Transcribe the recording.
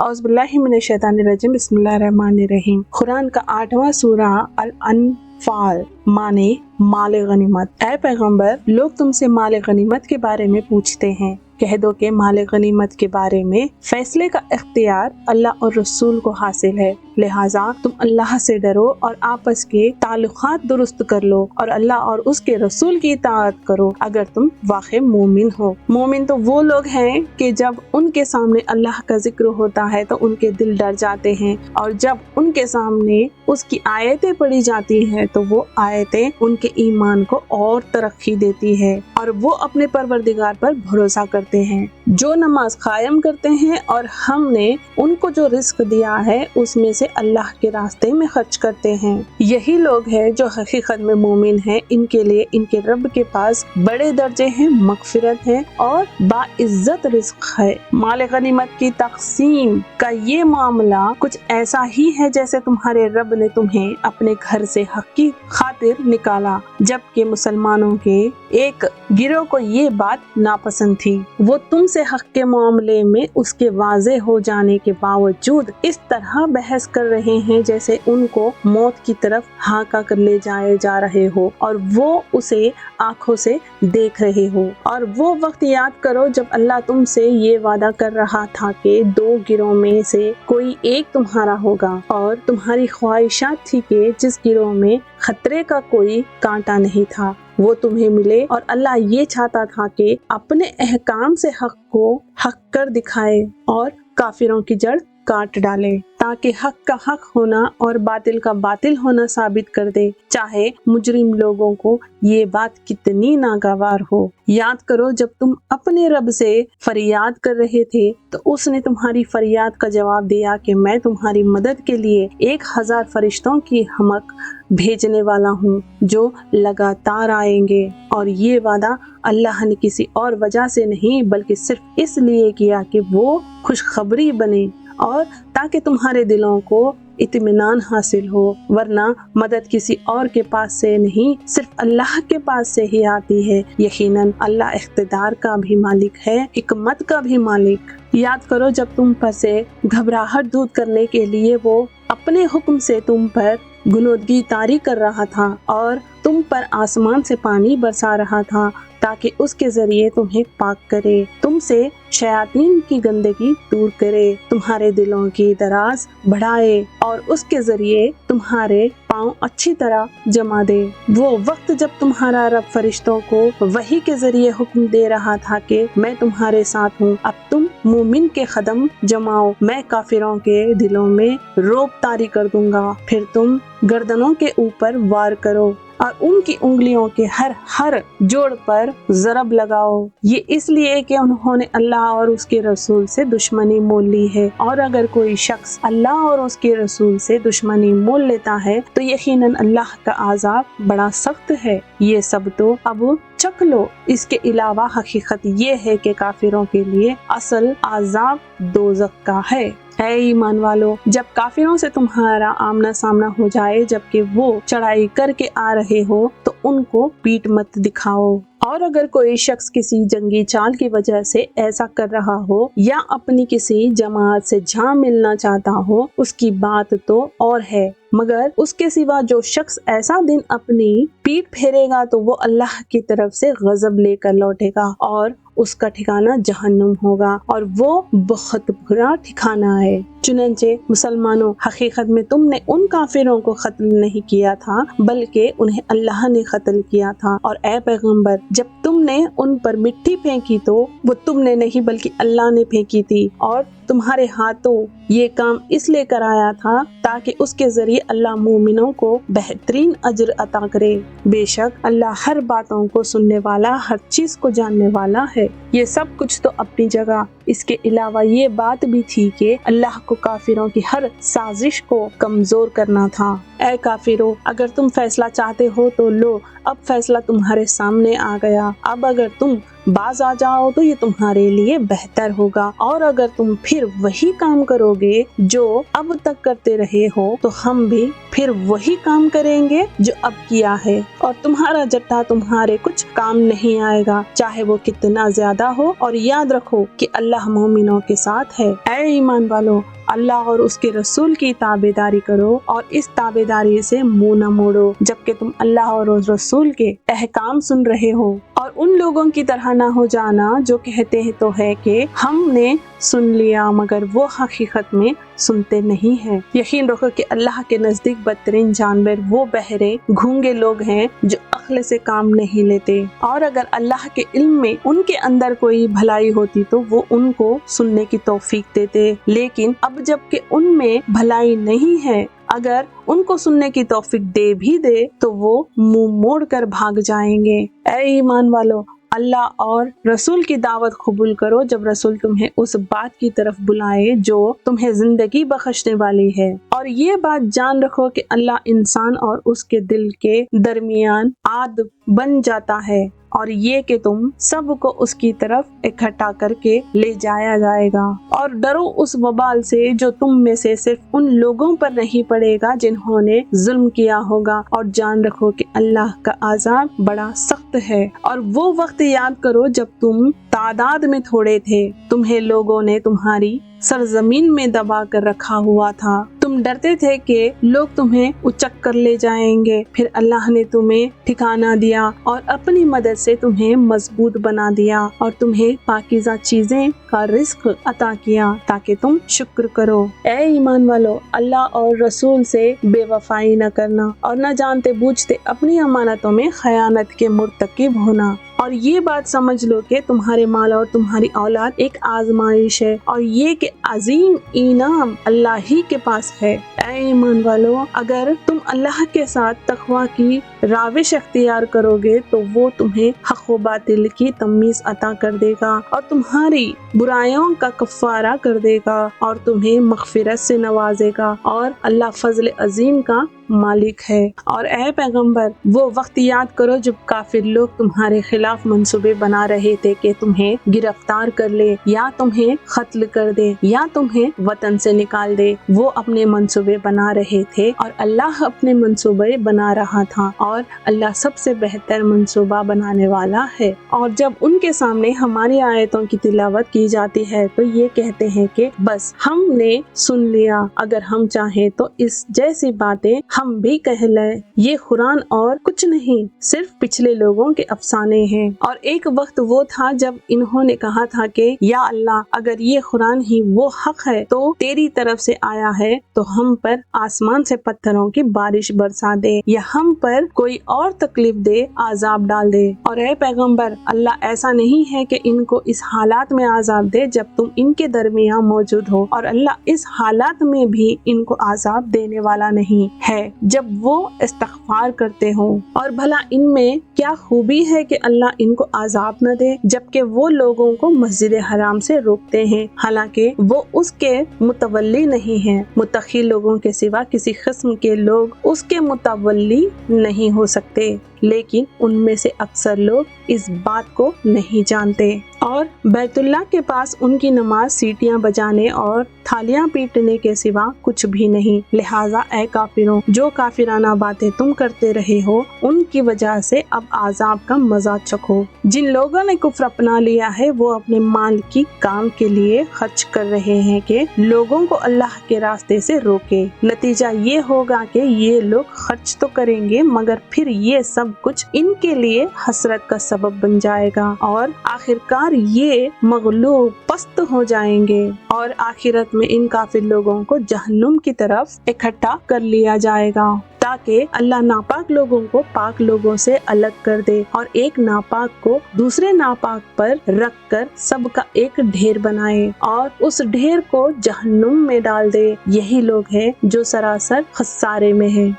औज़ु बिल्लाहि मिनश शैतानिर रजीम, बिस्मिल्लाहिर रहमानिर रहीम। कुरान का 8वां सूरा अल अनफाल माने माल गनीमत। ऐ पैगंबर, लोग तुमसे माल गनीमत के बारे में पूछते हैं। कह दो कि माल गनीमत के बारे में फैसले का इख्तियार अल्लाह और रसूल को हासिल है, लिहाजा तुम अल्लाह से डरो और आपस के ताल्लुकात दुरुस्त कर लो और अल्लाह और उसके रसूल की इताअत करो अगर तुम वाकई मोमिन हो। मोमिन तो वो लोग हैं कि जब उनके सामने अल्लाह का जिक्र होता है तो उनके दिल डर जाते हैं, और जब उनके सामने उसकी आयतें पढ़ी जाती हैं तो वो आयतें उनके ईमान को और तरक्की देती है और वो अपने परवरदिगार पर भरोसा करते हैं, जो नमाज कायम करते हैं और हमने उनको जो रिस्क दिया है उसमें से अल्लाह के रास्ते में खर्च करते हैं। यही लोग हैं जो हकीकत में मोमिन हैं। इनके लिए इनके रब के पास बड़े दर्जे हैं, मगफिरत है और बाइज्जत रिस्क है। माल गनीमत की तकसीम का ये मामला कुछ ऐसा ही है जैसे तुम्हारे रब ने तुम्हें अपने घर से हक की खातिर निकाला, जबकि मुसलमानों के एक गिरोह को ये बात नापसंद थी। वो तुमसे हक के मामले में उसके वाज़े हो जाने के बावजूद इस तरह बहस कर रहे हैं जैसे उनको मौत की तरफ हाका कर ले जाए जा रहे हो और वो उसे आंखों से देख रहे हो। और वो वक्त याद करो जब अल्लाह तुमसे ये वादा कर रहा था कि दो गिरोह में से कोई एक तुम्हारा होगा, और तुम्हारी ख्वाहिशात थी कि जिस गिरोह में खतरे का कोई कांटा नहीं था वो तुम्हें मिले, और अल्लाह ये चाहता था कि अपने अहकाम से हक को हक कर दिखाए और काफिरों की जड़ काट डाले, ताकि हक का हक होना और बातिल का बातिल होना साबित कर दे, चाहे मुजरिम लोगों को ये बात कितनी नागवार हो। याद करो जब तुम अपने रब से फरियाद कर रहे थे तो उसने तुम्हारी फरियाद का जवाब दिया कि मैं तुम्हारी मदद के लिए 1000 फरिश्तों की हमक भेजने वाला हूँ जो लगातार आएंगे। और ये वादा अल्लाह ने किसी और वजह से नहीं बल्कि सिर्फ इसलिए किया कि वो खुशखबरी बने और ताकि तुम्हारे दिलों को इत्मीनान हासिल हो, वरना मदद किसी और के पास से नहीं सिर्फ अल्लाह के पास से ही आती है। यकीनन अल्लाह इख्तिदार का भी मालिक है, हिकमत का भी मालिक। याद करो जब तुम पर से घबराहट दूर करने के लिए वो अपने हुक्म से तुम पर गुनोदगी तारी कर रहा था और तुम पर आसमान से पानी बरसा रहा था ताकि उसके जरिए तुम्हें पाक करे, तुमसे शयातीन की गंदगी दूर करे, तुम्हारे दिलों की दराज बढ़ाए और उसके जरिए तुम्हारे पाँव अच्छी तरह जमा दे। वो वक्त जब तुम्हारा रब फरिश्तों को वही के जरिए हुक्म दे रहा था कि मैं तुम्हारे साथ हूँ, अब तुम मोमिन के कदम जमाओ, मैं काफिरों के दिलों में रोब तारी कर दूंगा, फिर तुम गर्दनों के ऊपर वार करो और उनकी उंगलियों के हर जोड़ पर ज़रब लगाओ। ये इसलिए कि उन्होंने अल्लाह और उसके रसूल से दुश्मनी मोल ली है, और अगर कोई शख्स अल्लाह और उसके रसूल से दुश्मनी मोल लेता है तो यकीनन अल्लाह का आज़ाब बड़ा सख्त है। ये सब तो अब चख लो। इसके अलावा हकीकत ये है कि काफिरों के लिए असल आज़ाब दोज़ख का है। ऐ ईमान वालो, जब काफिरों से तुम्हारा आमना सामना हो जाए जबकि वो चढ़ाई करके आ रहे हो तो उनको पीठ मत दिखाओ। और अगर कोई शख्स किसी जंगी चाल की वजह से ऐसा कर रहा हो या अपनी किसी जमात से जा मिलना चाहता हो उसकी बात तो और है, मगर उसके सिवा जो शख्स ऐसा दिन अपनी पीठ फेरेगा तो वो अल्लाह की तरफ से गजब लेकर लौटेगा और उसका ठिकाना जहन्नुम होगा और वो बहुत बुरा ठिकाना है। चुनंचे मुसलमानों, हकीकत में तुमने उन काफिरों को कत्ल नहीं किया था बल्कि उन्हें अल्लाह ने कत्ल किया था। और ए पैगंबर, जब तुमने उन पर मिट्टी फेंकी तो वो तुमने नहीं बल्कि अल्लाह ने फेंकी थी, और तुम्हारे हाथों ये काम इसलिए कराया था ताकि उसके जरिए अल्लाह मोमिनों को बेहतरीन अजर अता करे। बेशक अल्लाह हर बातों को सुनने वाला, हर चीज को जानने वाला है। ये सब कुछ तो अपनी जगह, इसके अलावा ये बात भी थी कि अल्लाह को काफिरों की हर साजिश को कमजोर करना था। ऐ काफिरों, अगर तुम फैसला चाहते हो तो लो, अब फैसला तुम्हारे सामने आ गया। अब अगर तुम बाज आ जाओ तो ये तुम्हारे लिए बेहतर होगा, और अगर तुम फिर वही काम करोगे जो अब तक करते रहे हो तो हम भी फिर वही काम करेंगे जो अब किया है, और तुम्हारा जट्टा तुम्हारे कुछ काम नहीं आएगा, चाहे वो कितना ज्यादा हो। और याद रखो कि अल्लाह मोमिनों के साथ है। ऐ ईमान वालों, अल्लाह और उसके रसूल की ताबेदारी करो और इस ताबेदारी से मुंह न मोड़ो जबकि तुम अल्लाह और उस रसूल के अहकाम सुन रहे हो। और उन लोगों की तरह ना हो जाना जो कहते हैं तो है कि हमने सुन लिया मगर वो हकीकत में सुनते नहीं हैं। यकीन रखो कि अल्लाह के नजदीक बदतरीन जानवर वो बहरे गूंगे लोग हैं जो अक्ल से काम नहीं लेते, और अगर अल्लाह के इल्म में उनके अंदर कोई भलाई होती तो वो उनको सुनने की तौफीक देते, लेकिन अब जबकि उनमें भलाई नहीं है, अगर उनको सुनने की तौफीक दे भी दे तो वो मुंह मोड़ कर भाग जाएंगे। ऐ ईमान वालों, अल्लाह और रसूल की दावत कबूल करो जब रसूल तुम्हें उस बात की तरफ बुलाए जो तुम्हें जिंदगी बख्शने वाली है, और ये बात जान रखो कि अल्लाह इंसान और उसके दिल के दरमियान आद बन जाता है, और ये कि तुम सबको उसकी तरफ इकट्ठा करके ले जाया जाएगा। और डरो उस वबाल से जो तुम में से सिर्फ उन लोगों पर नहीं पड़ेगा जिन्होंने जुल्म किया होगा, और जान रखो कि अल्लाह का अज़ाब बड़ा सख्त है। और वो वक्त याद करो जब तुम तादाद में थोड़े थे, तुम्हें लोगों ने तुम्हारी सरजमीन में दबा कर रखा हुआ था, तुम डरते थे कि लोग तुम्हें उचक कर ले जाएंगे, फिर अल्लाह ने तुम्हें ठिकाना दिया और अपनी मदद से तुम्हें मजबूत बना दिया और तुम्हें पाकीज़ा चीजें का रिस्क अता किया ताकि तुम शुक्र करो। ऐ ईमान वालों, अल्लाह और रसूल से बेवफाई न करना और न जानते बूझते अपनी अमानतों में खयानत के मुर्तकिब होना। और ये बात समझ लो कि तुम्हारे माल और तुम्हारी औलाद एक आजमाइश है, और ये कि अजीम इनाम अल्लाह ही के पास है। ऐ ईमान वालों, अगर तुम अल्लाह के साथ तकवा की राविश अख्तियार करोगे तो वो तुम्हें हक व बातिल की तमीज अता कर देगा और तुम्हारी बुराइयों का कफ़ारा कर देगा और तुम्हें मग़फ़िरत से नवाजेगा, और अल्लाह फजल अजीम का मालिक है। और ऐ पैगंबर, वो वक्त याद करो जब काफिर लोग तुम्हारे खिलाफ मंसूबे बना रहे थे कि तुम्हें गिरफ्तार कर ले या तुम्हें कत्ल कर दे या तुम्हें वतन से निकाल दे। वो अपने मंसूबे बना रहे थे और अल्लाह अपने मंसूबे बना रहा था, और अल्लाह सबसे बेहतर मंसूबा बनाने वाला है। और जब उनके सामने हमारी आयतों की तिलावत की जाती है तो ये कहते हैं कि बस हमने सुन लिया, अगर हम चाहें तो इस जैसी बातें हम भी कह लें। ये कुरान और कुछ नहीं, सिर्फ पिछले लोगों के अफसाने हैं। और एक वक्त वो था जब इन्होंने कहा था कि या अल्लाह, अगर ये कुरान ही वो हक है तो तेरी तरफ से आया है तो हम पर आसमान से पत्थरों की बारिश बरसा दे या हम पर कोई और तकलीफ दे, आजाब डाल दे। और ऐ पैगंबर, अल्लाह ऐसा नहीं है कि इनको इस हालात में आजाब दे जब तुम इनके दरमियान मौजूद हो, और अल्लाह इस हालात में भी इनको आजाब देने वाला नहीं है जब वो इस्तग़फ़ार करते हो। और भला इनमें क्या खूबी है कि अल्लाह इनको आजाब न दे जबकि वो लोगों को मस्जिद हराम से रोकते हैं, हालांकि वो उसके मुतवल्ली नहीं हैं। मुत्तक़ी लोगों के सिवा किसी किस्म के लोग उसके मुतवल्ली नहीं हो सकते, लेकिन उनमें से अक्सर लोग इस बात को नहीं जानते। और बैतुल्लाह के पास उनकी नमाज सीटियां बजाने और थालियां पीटने के सिवा कुछ भी नहीं। लिहाजा ऐ काफिरों, जो काफिराना बातें तुम करते रहे हो उनकी वजह से अब आजाब का मजा चखो। जिन लोगों ने कुफ्र अपना लिया है वो अपने माल की काम के लिए खर्च कर रहे हैं कि लोगों को अल्लाह के रास्ते से रोके। नतीजा ये होगा कि ये लोग खर्च तो करेंगे मगर फिर ये सब कुछ इनके लिए हसरत का सबब बन जाएगा और आखिरकार ये मगलूब पस्त हो जाएंगे और आखिरत में इन काफिर लोगों को जहन्नुम की तरफ इकट्ठा कर लिया जाएगा ताकि अल्लाह नापाक लोगों को पाक लोगों से अलग कर दे और एक नापाक को दूसरे नापाक पर रख कर सबका एक ढेर बनाए और उस ढेर को जहन्नुम में डाल दे। यही लोग हैं जो सरासर खसारे में हैं।